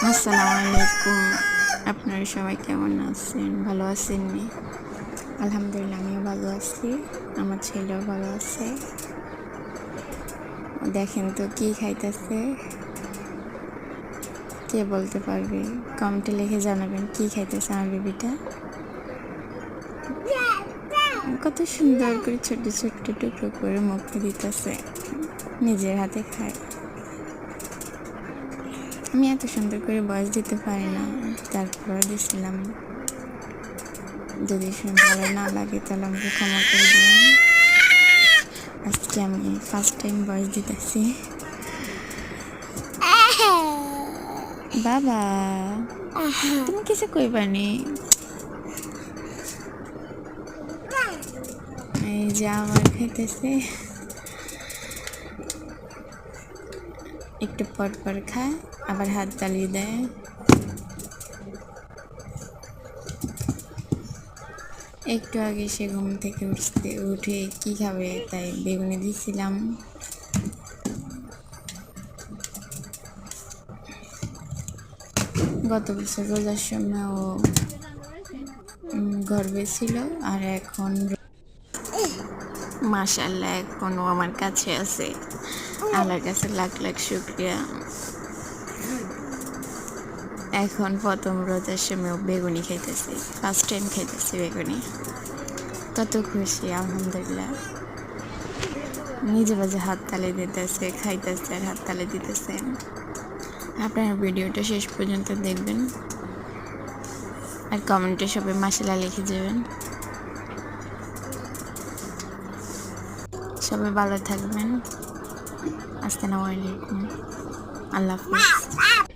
আসসালামু আলাইকুম। আপনারা সবাই কেমন আছেন? ভালো আছেন নি? আলহামদুলিল্লাহ আমিও ভালো আছি, আমার ছেলেও ভালো আছে। দেখেন তো কি খাইতেছে, কে বলতে পারবে? কমেন্টে লিখে জানাবেন কি খাইতেছে আমার বেবিটা। কত সুন্দর করে ছোট ছোট টুকরো করে মুখে দিতেছে, নিজের হাতে খায়। আমি এত সুন্দর করে বয়স দিতে পারি না, তারপর দিছিলাম। যদি ভালো না লাগে তাহলে আমাকে ক্ষমা করে দেবেন। আজকে আমি ফার্স্ট টাইম ভয়েস দিতেছি। বাবা তুমি কিছু কইবানি? এই যে আমার খাইতেছে, একটু পর পর খায় আবার হাত তালিয়ে দেয়। একটু আগে সে ঘুম থেকে উঠে কি খাবে তাই বেগুনি দিয়েছিলাম। গত বছর রোজার সময় ও গর্বে ছিল, আর এখন মাশাআল্লাহ এখন ও আমার কাছে আছে। আল্লাহর কাছে লাখ লাখ শুকরিয়া। এখন প্রথম রোজার সময় বেগুনি খাইতেছি, ফার্স্ট টাইম খাইতেছি বেগুনি। কত খুশি, আলহামদুলিল্লাহ। নিজে বাজে হাত তালে দিতেছে, খাইতেছে আর হাত তালে দিতেছে। আপনারা ভিডিওটা শেষ পর্যন্ত দেখবেন আর কমেন্টে সবাই মাশাআল্লাহ লিখে যাবেন। সবাই ভালো থাকবেন। আসসালামু আলাইকুম, আল্লাহ হাফিজ।